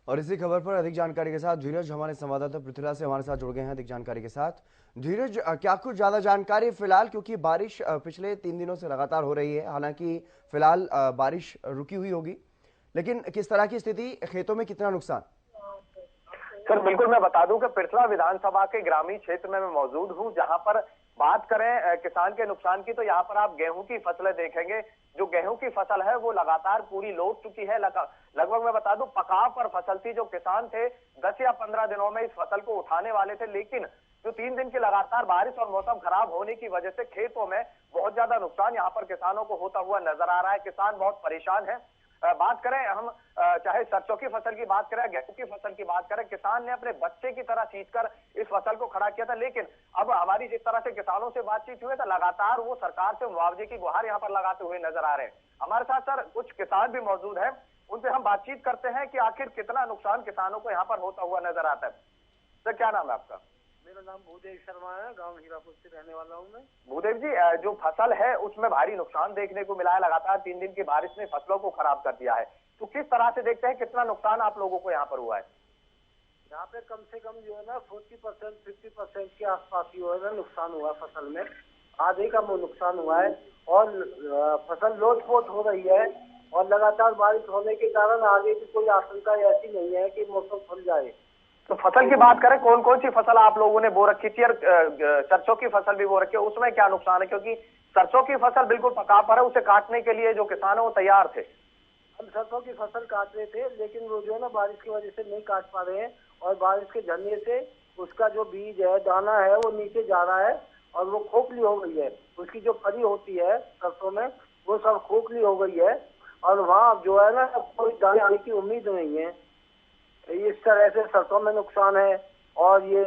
और इसी खबर पर अधिक जानकारी के साथ धीरज हमारे संवाददाता पृथ्वीराज से हमारे साथ जुड़ गए हैं अधिक जानकारी के साथ। धीरज, क्या कुछ ज्यादा जानकारी फिलहाल, क्योंकि बारिश पिछले 3 दिनों से लगातार हो रही है। हालांकि फिलहाल बारिश रुकी हुई होगी, लेकिन किस तरह की स्थिति, खेतों में कितना नुकसान? सर बिल्कुल, मैं बता दूं कि पिरथला विधानसभा के ग्रामीण क्षेत्र में मैं मौजूद हूं, जहां पर बात करें किसान के नुकसान की, तो यहाँ पर आप गेहूं की फसलें देखेंगे। जो गेहूं की फसल है वो लगातार पूरी लौट चुकी है। लगभग मैं बता दूं पकाव पर फसल थी। जो किसान थे 10 या 15 दिनों में इस फसल को उठाने वाले थे, लेकिन जो 3 दिन की लगातार बारिश और मौसम खराब होने की वजह से खेतों में बहुत ज्यादा नुकसान यहाँ पर किसानों को होता हुआ नजर आ रहा है। किसान बहुत परेशान है। बात करें हम, चाहे सरसों की फसल की बात करें, गेहूं की फसल की बात करें, किसान ने अपने बच्चे की तरह सींचकर इस फसल को खड़ा किया था। लेकिन अब हमारी जिस तरह से किसानों से बातचीत हुई तो लगातार वो सरकार से मुआवजे की गुहार यहाँ पर लगाते हुए नजर आ रहे हैं। हमारे साथ सर कुछ किसान भी मौजूद हैं, उनसे हम बातचीत करते हैं कि आखिर कितना नुकसान किसानों को यहाँ पर होता हुआ नजर आता है। सर क्या नाम है आपका? मेरा नाम भूदेव शर्मा है, गांव हीरापुर से रहने वाला हूं मैं। भूदेव जी, जो फसल है उसमें भारी नुकसान देखने को मिला है। लगातार 3 दिन की बारिश ने फसलों को खराब कर दिया है, तो किस तरह से देखते हैं, कितना नुकसान आप लोगों को यहाँ पर हुआ है? यहाँ पे कम से कम जो है ना 40% 50% के आसपास जो है ना नुकसान हुआ फसल में। आधे का नुकसान हुआ है और फसल लोटपोट हो रही है। और लगातार बारिश होने के कारण आगे की कोई आशंका ऐसी नहीं है कि मौसम खुल जाए। तो फसल की बात करें, कौन कौन सी फसल आप लोगों ने बो रखी थी और सरसों की फसल भी बो रखी है, उसमें क्या नुकसान है? क्योंकि सरसों की फसल बिल्कुल पकाव पर है, उसे काटने के लिए जो किसान है वो तैयार थे। हम सरसों की फसल काट रहे थे, लेकिन वो जो है ना बारिश की वजह से नहीं काट पा रहे हैं। और बारिश के झरने से उसका जो बीज है, दाना है, वो नीचे जा रहा है और वो खोखली हो गई है। उसकी जो फली होती है सरसों में, वो सब खोखली हो गई है और वहाँ जो है ना कोई दाने आने की उम्मीद नहीं है। इस तरह से सरसों में नुकसान है और ये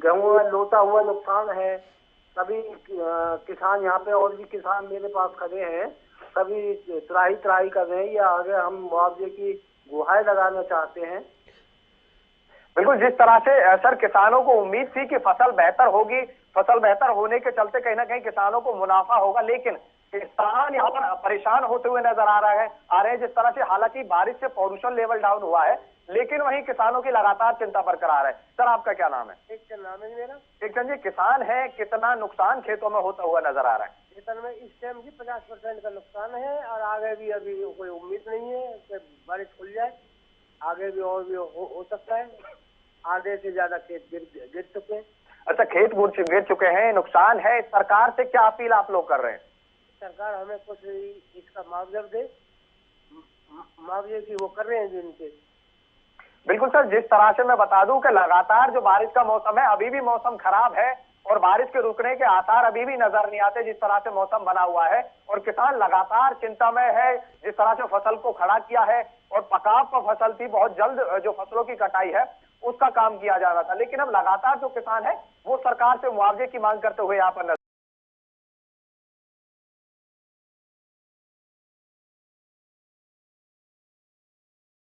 गेहूं में लोटा हुआ नुकसान है। सभी किसान यहाँ पे और भी किसान मेरे पास खड़े हैं, सभी त्राही त्राही कर रहे हैं। ये आगे हम मुआवजे की गुहार लगाना चाहते हैं। बिल्कुल, जिस तरह से सर किसानों को उम्मीद थी कि फसल बेहतर होगी, फसल बेहतर होने के चलते कहीं ना कहीं किसानों को मुनाफा होगा, लेकिन किसान यहाँ पर परेशान होते हुए नजर आ रहे हैं। जिस तरह से हालांकि बारिश से पॉल्यूशन लेवल डाउन हुआ है, लेकिन वहीं किसानों की लगातार चिंता बरकरार है। सर आपका क्या नाम है? एक नाम है मेरा। एक जी, किसान है, कितना नुकसान खेतों में होता हुआ नजर आ रहा है? खेतन में इस टाइम भी 50% का नुकसान है और आगे भी अभी कोई उम्मीद नहीं है कि बारिश खुल जाए। आगे भी और भी हो सकता है। आधे से ज्यादा खेत गिर चुके हैं। अच्छा, खेत गिर चुके हैं, नुकसान है। सरकार से क्या अपील आप लोग कर रहे हैं? सरकार हमें कुछ इसका मुआवजा दे, मुआवजे की वो कर रहे हैं जिनके। बिल्कुल सर, जिस तरह से मैं बता दूं कि लगातार जो बारिश का मौसम है, अभी भी मौसम खराब है और बारिश के रुकने के आसार अभी भी नजर नहीं आते। जिस तरह से मौसम बना हुआ है और किसान लगातार चिंता में है। जिस तरह से फसल को खड़ा किया है और पकाव पर फसल थी, बहुत जल्द जो फसलों की कटाई है उसका काम किया जा रहा था, लेकिन अब लगातार जो किसान है वो सरकार से मुआवजे की मांग करते हुए यहाँ पर